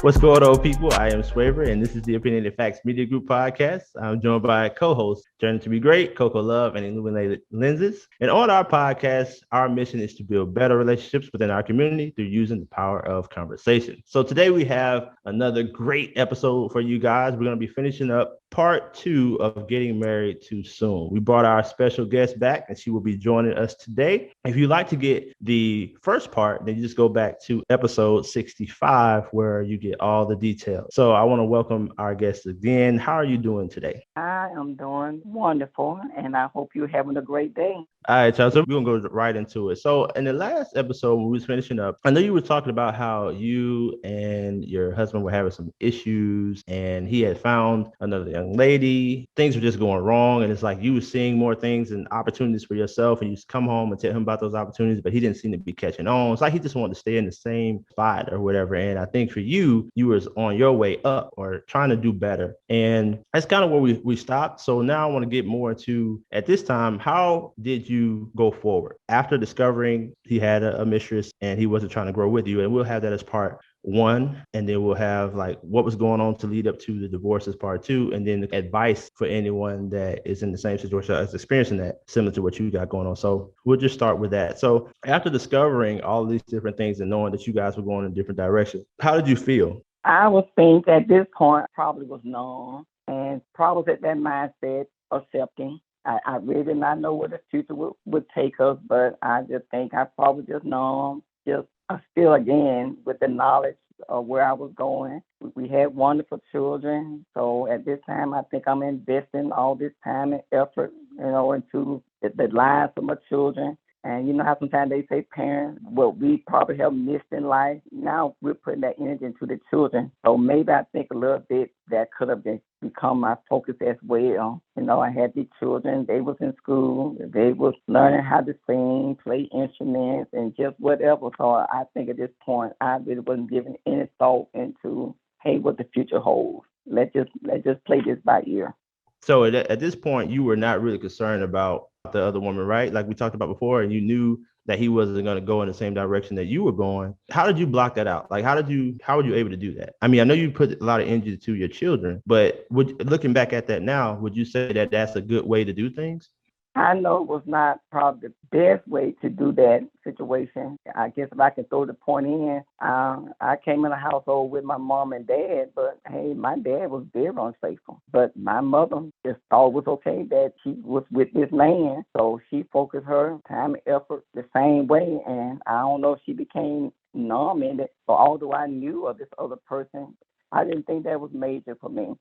What's going on, people? I am Swaver, and this is the Opinionated Facts Media Group podcast. I'm joined by co-hosts Journey to Be Great, Coco Love, and Illuminated Lenses. And on our podcast, our mission is to build better relationships within our community through using the power of conversation. So today we have another great episode for you guys. We're going to be finishing up part 2 of Getting Married Too Soon. We brought our special guest back, and she will be joining us today. If you'd like to get the first part, then you just go back to episode 65, where you get all the details. So I want to welcome our guest again. How are you doing today? I am doing wonderful, and I hope you're having a great day. All right, Charles. So we're gonna go right into it. So in the last episode, when we was finishing up, I know you were talking about how you and your husband were having some issues, and he had found another young lady. Things were just going wrong, and it's like you were seeing more things and opportunities for yourself, and you just come home and tell him about those opportunities, but he didn't seem to be catching on. It's like he just wanted to stay in the same spot or whatever. And I think for you, you was on your way up or trying to do better, and that's kind of where we stopped. So now I want to get more into, at this time, how did you go forward after discovering he had a mistress and he wasn't trying to grow with you? And we'll have that as part 1, and then we'll have like what was going on to lead up to the divorce as part 2, and then advice for anyone that is in the same situation as experiencing that, similar to what you got going on. So we'll just start with that. So after discovering all of these different things and knowing that you guys were going in different directions, how did you feel? I would think at this point probably was numb and probably at that mindset, accepting. I really did not know where the future would take us, but I just think I probably just numb, just still again with the knowledge of where I was going. We had wonderful children, so at this time I think I'm investing all this time and effort, into the lives of my children. And you know how sometimes they say parents, what we probably have missed in life, now we're putting that energy into the children. So maybe I think a little bit that could have become my focus as well. I had these children, they was in school, they was learning how to sing, play instruments, and just whatever. So I think at this point, I really wasn't giving any thought into, hey, what the future holds. Let's just play this by ear. So at this point, you were not really concerned about the other woman, right? Like we talked about before, and you knew that he wasn't going to go in the same direction that you were going. How did you block that out? Like, how were you able to do that? I mean, I know you put a lot of energy to your children, but looking back at that now, would you say that that's a good way to do things? I know it was not probably the best way to do that situation. I guess if I can throw the point in, I came in a household with my mom and dad, but hey, my dad was very unfaithful. But my mother just thought it was okay that she was with this man, so she focused her time and effort the same way, and I don't know if she became numb in it. So although I knew of this other person, I didn't think that was major for me.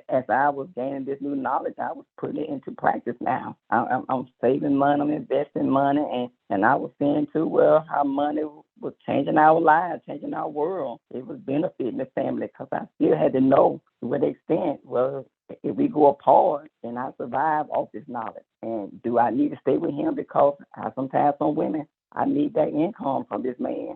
As I was gaining this new knowledge, I was putting it into practice now. I'm saving money, I'm investing money, and I was seeing too, well, how money was changing our lives, changing our world. It was benefiting the family because I still had to know to what extent, well, if we go apart, then I survive off this knowledge. And do I need to stay with him? Because sometimes some women, I need that income from this man.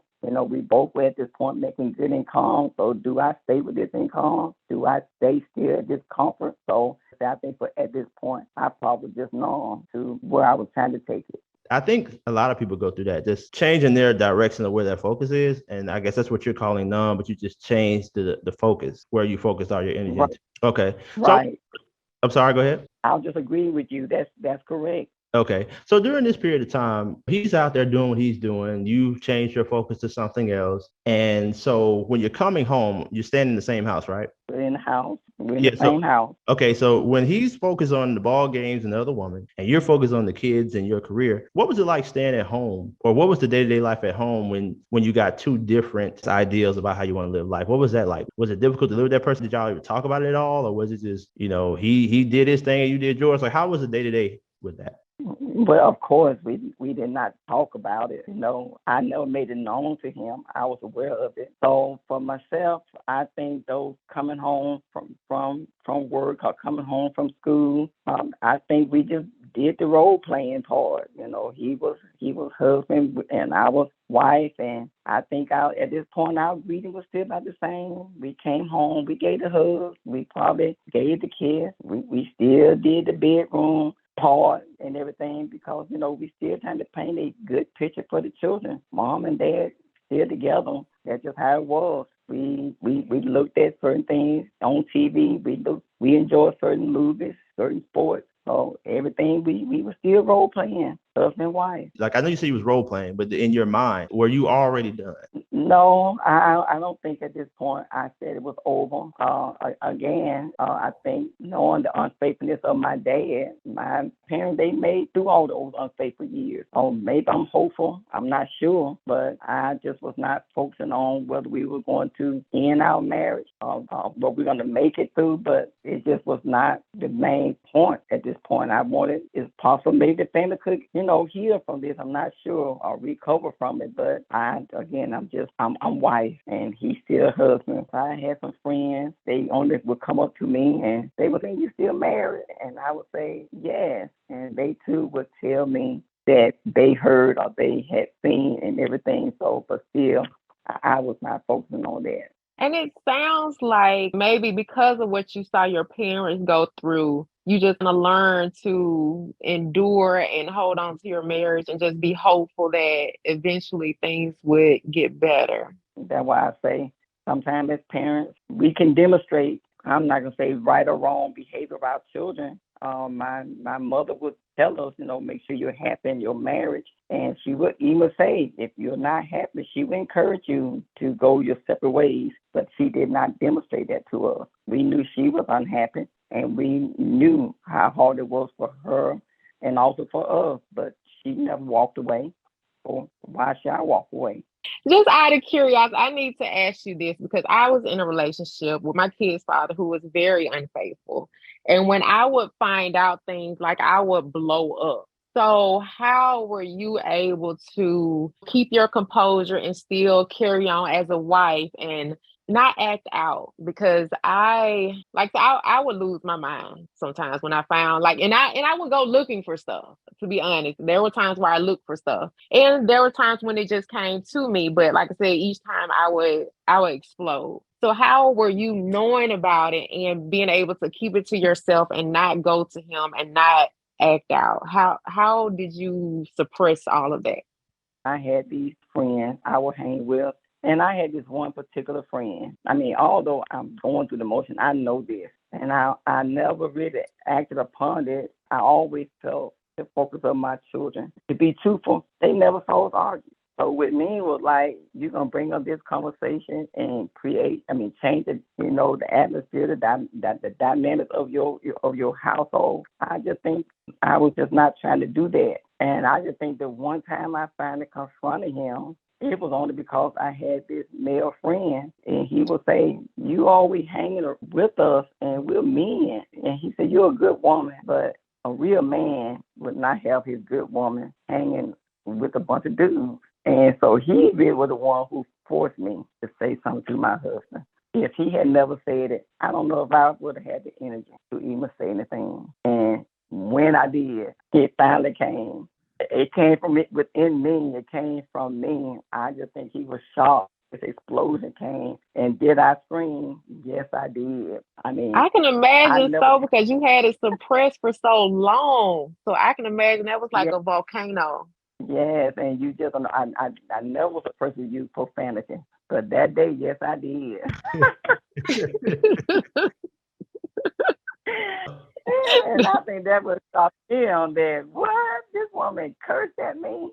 We both were at this point making good income. So do I stay with this income? Do I stay still at this comfort? So I think at this point, I probably just know to where I was trying to take it. I think a lot of people go through that, just changing their direction of where their focus is. And I guess that's what you're calling numb, but you just changed the focus, where you focused all your energy. Right. Okay. Right. So I'm sorry, go ahead. I'll just agree with you. That's correct. Okay. So during this period of time, he's out there doing what he's doing. You've changed your focus to something else. And so when you're coming home, you're staying in the same house, right? We're in the house. We're in the same house. Okay. So when he's focused on the ball games and the other woman, and you're focused on the kids and your career, what was it like staying at home? Or what was the day-to-day life at home when you got two different ideas about how you want to live life? What was that like? Was it difficult to live with that person? Did y'all even talk about it at all? Or was it just, he did his thing and you did yours? Like, how was the day-to-day with that? Well, of course, we did not talk about it. I never made it known to him. I was aware of it. So for myself, I think those coming home from work or coming home from school, I think we just did the role playing part. He was husband and I was wife, and I think at this point our greeting was still about the same. We came home, we gave the hug, we probably gave the kiss, we still did the bedroom part and everything because we still trying to paint a good picture for the children. Mom and dad still together. That's just how it was. We looked at certain things on TV. We enjoyed certain movies, certain sports. So everything we were still role playing, husband and wife. Like I know you said you was role playing, but in your mind, were you already done? No, I don't think at this point I said it was over. I think knowing the unfaithfulness of my dad, my parents, they made through all those unfaithful years. Maybe I'm hopeful. I'm not sure, but I just was not focusing on whether we were going to end our marriage but we're going to make it through. But it just was not the main point at this point. I wanted, it's possible maybe the family could, heal from this. I'm not sure or recover from it, but I'm wife and he's still husband. So I had some friends, they only would come up to me and they would say, "You still married?" And I would say, "Yes." And they too would tell me that they heard or they had seen and everything. So, but still, I was not focusing on that. And it sounds like maybe because of what you saw your parents go through, you just gonna learn to endure and hold on to your marriage and just be hopeful that eventually things would get better. That's why I say sometimes as parents, we can demonstrate, I'm not going to say right or wrong behavior of our children. My mother would tell us, make sure you're happy in your marriage. And she would even say, if you're not happy, she would encourage you to go your separate ways. But she did not demonstrate that to us. We knew she was unhappy, and we knew how hard it was for her and also for us. But she never walked away. So why should I walk away? Just out of curiosity, I need to ask you this because I was in a relationship with my kid's father who was very unfaithful. And when I would find out things, like I would blow up. So, how were you able to keep your composure and still carry on as a wife and not act out? Because I would lose my mind sometimes when I found and I would go looking for stuff. To be honest, there were times where I looked for stuff, and there were times when it just came to me. But like I said, each time I would explode. So how were you knowing about it and being able to keep it to yourself and not go to him and not act out? How did you suppress all of that? I had these friends I would hang with, and I had this one particular friend. I mean, although I'm going through the motion, I know this, and I never really acted upon it. I always felt the focus of my children. To be truthful, they never saw us argue. So with me, it was like, you're going to bring up this conversation and change the atmosphere, the dynamics of your household. I just think I was just not trying to do that. And I just think the one time I finally confronted him, it was only because I had this male friend, and he would say, "You always hanging with us, and we're men." And he said, "You're a good woman, but a real man would not have his good woman hanging with a bunch of dudes." And so he really was the one who forced me to say something to my husband. If he had never said it, I don't know if I would have had the energy to even say anything. And when I did, it finally came. It came from within me. It came from me. I just think he was shocked. This explosion came. And did I scream? Yes, I did. I mean, I can I imagine never, so because you had it suppressed for so long. So I can imagine that was like yeah, a volcano. yes. And you just, I never was a person who used profanity. But that day, yes, I did. And I think that was shocked him that, what? This woman cursed at me?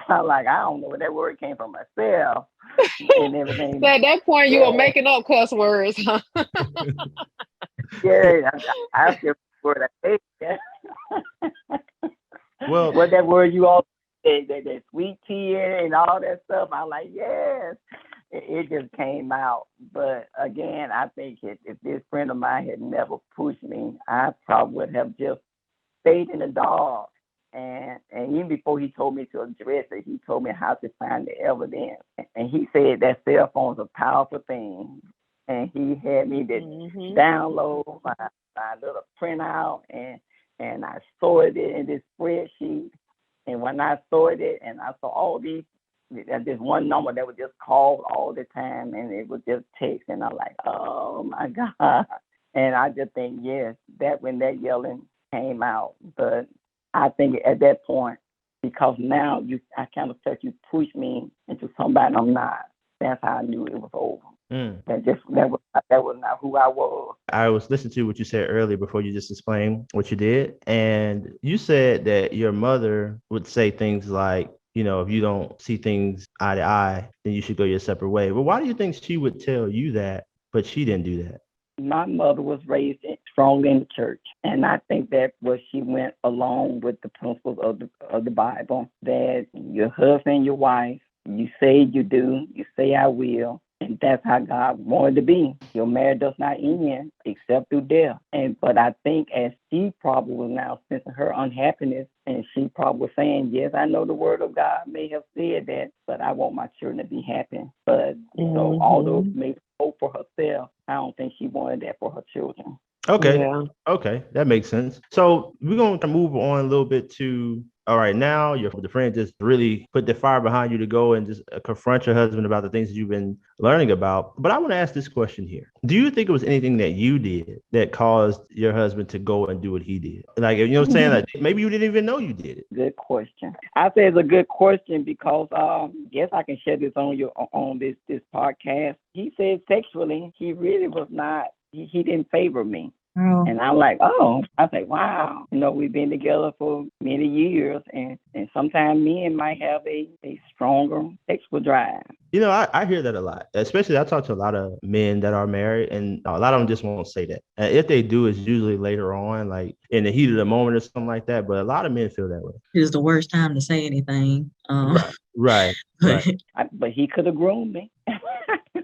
I'm like, I don't know where that word came from myself and So everything. at that point, you were Yeah, making up cuss words, huh? yeah. I feel the word I hate. Yeah. Well, What that word you all say, that sweet tea and all that stuff. I'm like, yes. It just came out. But again, I think if this friend of mine had never pushed me, I probably would have just stayed in the dark. And even before he told me to address it, he told me how to find the evidence. And he said that cell phone's a powerful thing. And he had me to Hmm. download my little printout, and I sorted it in this spreadsheet. And when I sorted it, and I saw all these, this one number that would just call all the time, and it would just text, and I'm like, oh my God. And I just think, yes, that when that yelling came out, but I think at that point, because now I kind of felt you push me into somebody I'm not. That's how I knew it was over. Mm. That was not who I was. I was listening to what you said earlier before you just explained what you did. And you said that your mother would say things like, if you don't see things eye to eye, then you should go your separate way. Well, why do you think she would tell you that, but she didn't do that? My mother was raised strong in the church, and I think that was she went along with the principles of the Bible, that your husband, your wife, you say you do, you say I will, and that's how God wanted to be. Your marriage does not end except through death. But I think as she probably was now sensing her unhappiness, and she probably was saying, yes, I know the word of God may have said that, but I want my children to be happy. But so although maybe hope for herself, I don't think she wanted that for her children. Okay. Yeah. Okay. That makes sense. So we're going to move on a little bit to, all right, now your the friend just really put the fire behind you to go and just confront your husband about the things that you've been learning about. But I want to ask this question here. Do you think it was anything that you did that caused your husband to go and do what he did? Like, you know what I'm saying? Like, maybe you didn't even know you did it. Good question. I say it's a good question because yes, I can share this on this podcast. He said sexually, he really was not. He didn't favor me. Oh. And I'm like, oh, I say, wow. We've been together for many years, and sometimes men might have a stronger sexual drive. I hear that a lot, especially I talk to a lot of men that are married, and a lot of them just won't say that. And if they do, it's usually later on, like in the heat of the moment or something like that. But a lot of men feel that way. It's the worst time to say anything. Right. But he could have groomed me.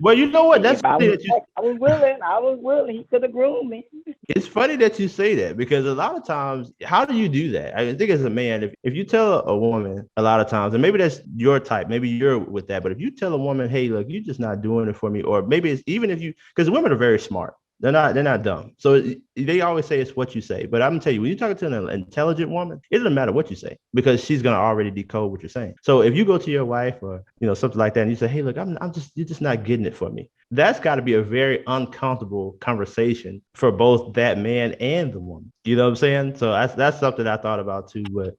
Well, you know what? That's funny I was willing. He could have groomed me. It's funny that you say that because a lot of times, how do you do that? I think as a man, if you tell a woman a lot of times, and maybe that's your type, maybe you're with that, but if you tell a woman, hey, look, you're just not doing it for me, or maybe it's even if you, because women are very smart. They're not dumb. So they always say it's what you say. But I'm gonna tell you, when you're talking to an intelligent woman, it doesn't matter what you say because she's gonna already decode what you're saying. So if you go to your wife or something like that, and you say, hey, look, you're just not getting it for me. That's got to be a very uncomfortable conversation for both that man and the woman. You know what I'm saying? So that's something I thought about too. But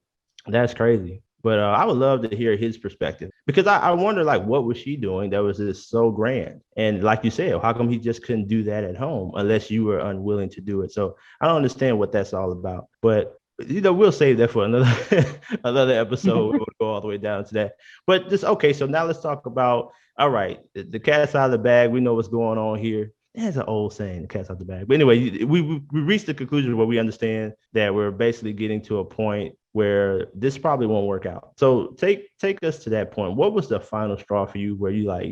that's crazy. But I would love to hear his perspective because I wonder, like, what was she doing that was just so grand? And like you said, how come he just couldn't do that at home unless you were unwilling to do it? So I don't understand what that's all about. But we'll save that for another another episode. We'll go all the way down to that. But just okay. So now let's talk about, all right, the cat's out of the bag. We know what's going on here. That's an old saying, the cat's out the bag. But anyway, we reached the conclusion where we understand that we're basically getting to a point where this probably won't work out. So take us to that point. What was the final straw for you where you like,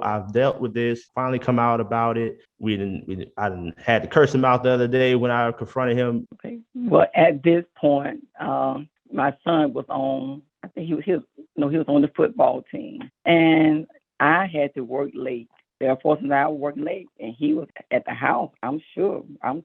I've dealt with this, finally come out about it. I didn't had to curse him out the other day when I confronted him. Okay. Well, at this point, my son was on, I think he was on the football team, and I had to work late. Therefore, I was working late, and he was at the house. I'm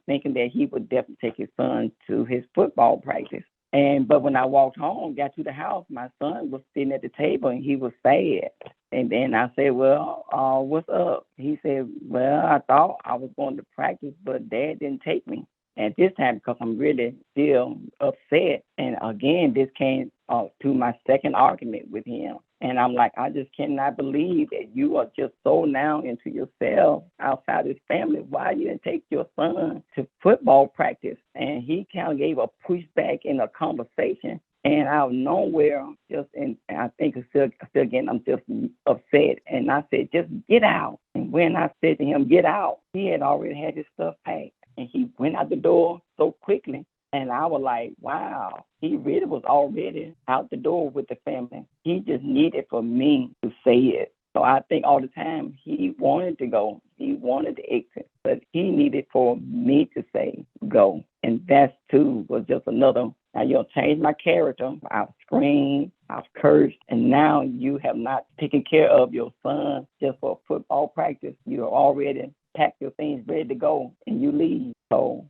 thinking that he would definitely take his son to his football practice. But when I walked home, got to the house, my son was sitting at the table, and he was sad. And then I said, well, what's up? He said, well, I thought I was going to practice, but Dad didn't take me. And this time, because I'm really still upset. And again, this came to my second argument with him. And I'm like, I just cannot believe that you are just so now into yourself outside this family. Why you didn't take your son to football practice? And he kind of gave a pushback in a conversation. And out of nowhere, I think it's still again, I'm just upset. And I said, just get out. And when I said to him, get out, he had already had his stuff packed. And he went out the door so quickly. And I was like, wow, he really was already out the door with the family. He just needed for me to say it. So I think all the time he wanted to go. He wanted to exit. But he needed for me to say go. And that, too, was just another. Now, you'll change my character. I've screamed, I've cursed, and now you have not taken care of your son just for football practice. You have already packed your things ready to go, and you leave. So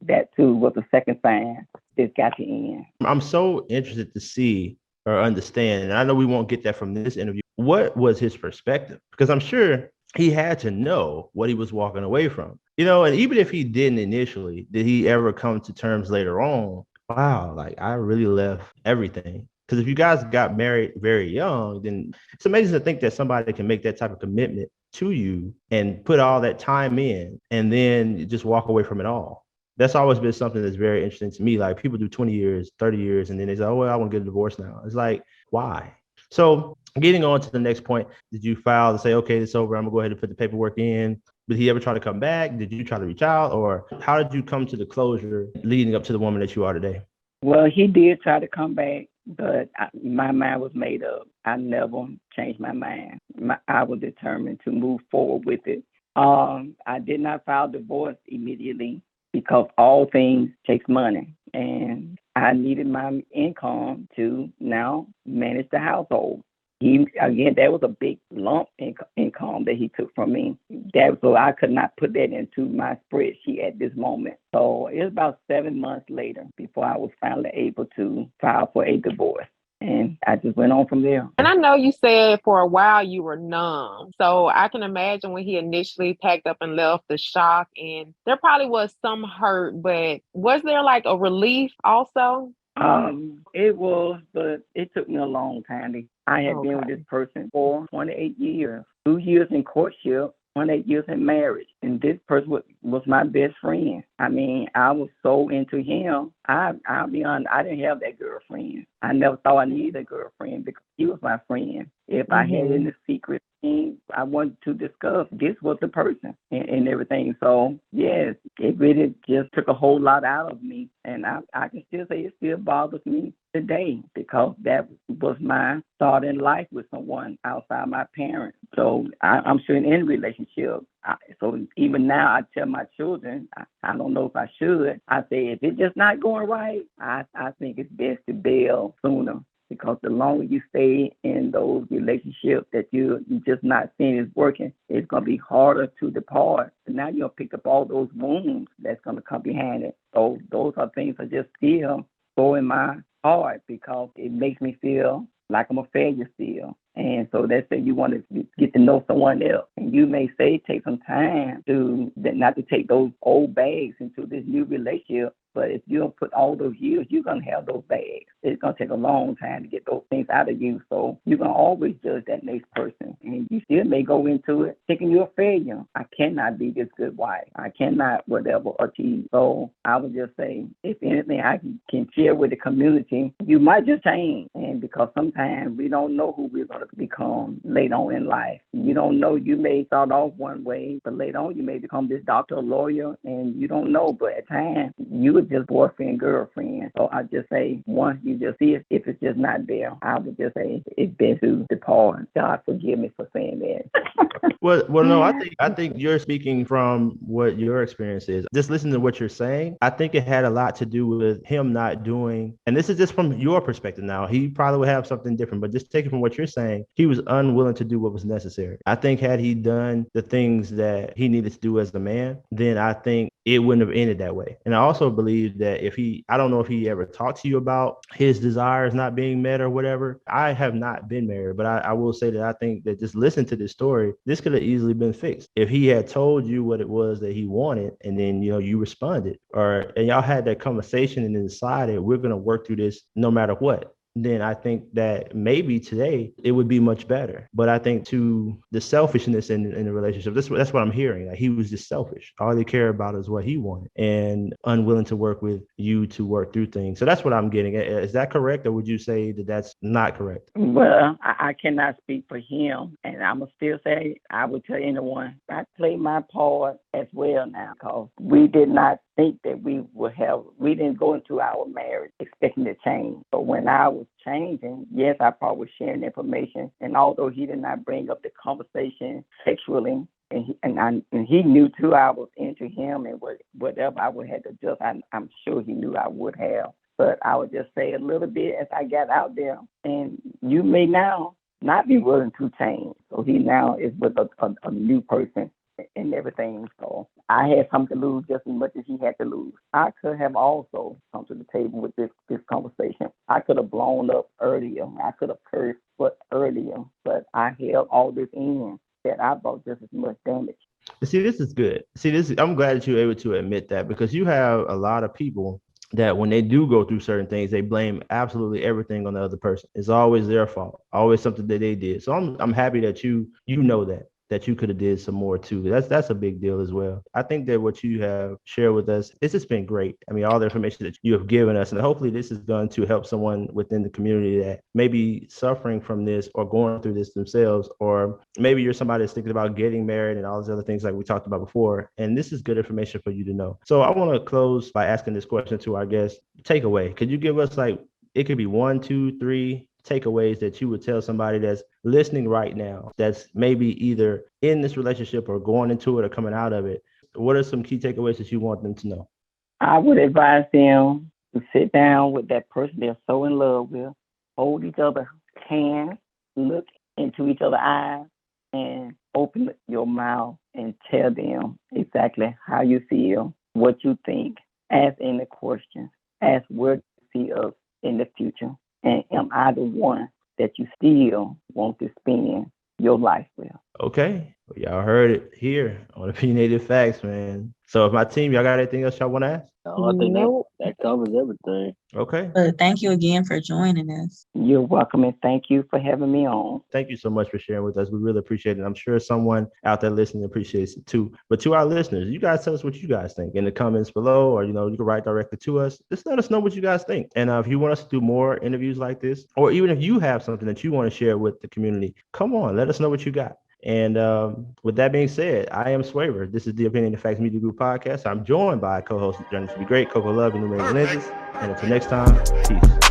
that, too, was the second sign this got to end. I'm so interested to see or understand, and I know we won't get that from this interview, what was his perspective? Because I'm sure he had to know what he was walking away from. And even if he didn't initially, did he ever come to terms later on? Wow, like I really left everything. Because if you guys got married very young, then it's amazing to think that somebody can make that type of commitment to you and put all that time in and then just walk away from it all. That's always been something that's very interesting to me. Like people do 20 years, 30 years, and then they say, oh, well, I want to get a divorce now. It's like, why? So getting on to the next point, did you file to say, okay, it's over, I'm gonna go ahead and put the paperwork in? Did he ever try to come back? Did you try to reach out? Or how did you come to the closure leading up to the woman that you are today? Well, he did try to come back, but my mind was made up. I never changed my mind. I was determined to move forward with it. I did not file divorce immediately because all things takes money, and I needed my income to now manage the household. That was a big lump income that he took from me. So I could not put that into my spreadsheet at this moment. So it was about 7 months later before I was finally able to file for a divorce. And I just went on from there. And I know you said for a while you were numb. So I can imagine when he initially packed up and left, the shock, and there probably was some hurt, but was there like a relief also? It was, but it took me a long time. I had been with this person for 28 years, 2 years in courtship, 28 years in marriage, and this person was my best friend. I mean, I was so into him. I'll be honest, I didn't have that girlfriend. I never thought I needed a girlfriend because he was my friend. If I had any secret things I wanted to discuss, this was the person and everything. So, yes, it really just took a whole lot out of me. And I can still say it still bothers me today because that was my start in life with someone outside my parents. So I'm sure in any relationship, so even now I tell my children, I don't know if I should, I say if it's just not going right, I think it's best to bail sooner. Because the longer you stay in those relationships that you just not seeing is working, it's going to be harder to depart. And now you're going to pick up all those wounds that's going to come behind it. So those are things that just still go in my heart because it makes me feel like I'm a failure still. And so that's it. You want to get to know someone else. And you may say take some time to not to take those old bags into this new relationship. But if you don't put all those years, you're going to have those bags. It's going to take a long time to get those things out of you. So you're going to always judge that next person. And you still may go into it thinking you're a failure. I cannot be this good wife. I cannot whatever achieve. So I would just say, if anything I can share with the community, you might just change. And because sometimes we don't know who we're going to become later on in life. You don't know. You may start off one way, but later on you may become this doctor or lawyer, and you don't know. But at times, you would just boyfriend, girlfriend. So I just say, once you just see it, if it's just not there, I would just say it's best to depart. God forgive me for saying that. Well, no, I think you're speaking from what your experience is. Just listen to what you're saying. I think it had a lot to do with him not doing, and this is just from your perspective now. He probably would have something different, but just take it from what you're saying. He was unwilling to do what was necessary. I think had he done the things that he needed to do as a man, then I think it wouldn't have ended that way. And I also believe that I don't know if he ever talked to you about his desires not being met or whatever. I have not been married, but I will say that I think that just listen to this story, this could have easily been fixed. If he had told you what it was that he wanted, and then, you responded, and y'all had that conversation and then decided we're going to work through this no matter what, then I think that maybe today it would be much better. But I think to the selfishness in the relationship, that's what I'm hearing. Like he was just selfish. All he cared about is what he wanted and unwilling to work with you to work through things. So that's what I'm getting. Is that correct? Or would you say that that's not correct? Well, I cannot speak for him. And I'm going to still say, I would tell anyone, I played my part as well now because we did not think that we didn't go into our marriage expecting to change. But when I was changing, yes, I probably was sharing information. And although he did not bring up the conversation sexually, and he knew too I was into him and whatever I would have to adjust, I'm sure he knew I would have. But I would just say a little bit as I got out there. And you may now not be willing to change. So he now is with a new person and everything. So I had something to lose just as much as he had to lose. I could have also come to the table with this conversation. I could have blown up earlier. I could have cursed earlier, but I held all this in that I brought just as much damage. See, this is good. I'm glad that you're able to admit that, because you have a lot of people that when they do go through certain things, they blame absolutely everything on the other person. It's always their fault, always something that they did. So I'm happy that you know that that you could have did some more too. That's a big deal as well. I think that what you have shared with us, it's just been great. I mean, all the information that you have given us, and hopefully this is going to help someone within the community that may be suffering from this or going through this themselves, or maybe you're somebody that's thinking about getting married and all these other things like we talked about before. And this is good information for you to know. So I want to close by asking this question to our guest. Takeaway. Could you give us like, it could be 1, 2, 3 takeaways that you would tell somebody that's listening right now, that's maybe either in this relationship or going into it or coming out of it? What are some key takeaways that you want them to know? I would advise them to sit down with that person they're so in love with, hold each other's hands, look into each other's eyes, and open your mouth and tell them exactly how you feel, what you think. Ask any questions. Ask where you see us in the future. And am I the one that you still want to spend your life with? Okay. Well, y'all heard it here on Opinionated Facts, man. So if my team, y'all got anything else y'all want to ask? No, I think that covers everything. Okay. But thank you again for joining us. You're welcome, and thank you for having me on. Thank you so much for sharing with us. We really appreciate it. I'm sure someone out there listening appreciates it too. But to our listeners, you guys tell us what you guys think in the comments below, or, you can write directly to us. Just let us know what you guys think. And if you want us to do more interviews like this, or even if you have something that you want to share with the community, come on, let us know what you got. And with that being said, I am Swaver. This is the Opinionated Facts Media Group podcast. I'm joined by co-host Journey to Be Great, Coco Love, and Numerated Lenses. And until next time, peace.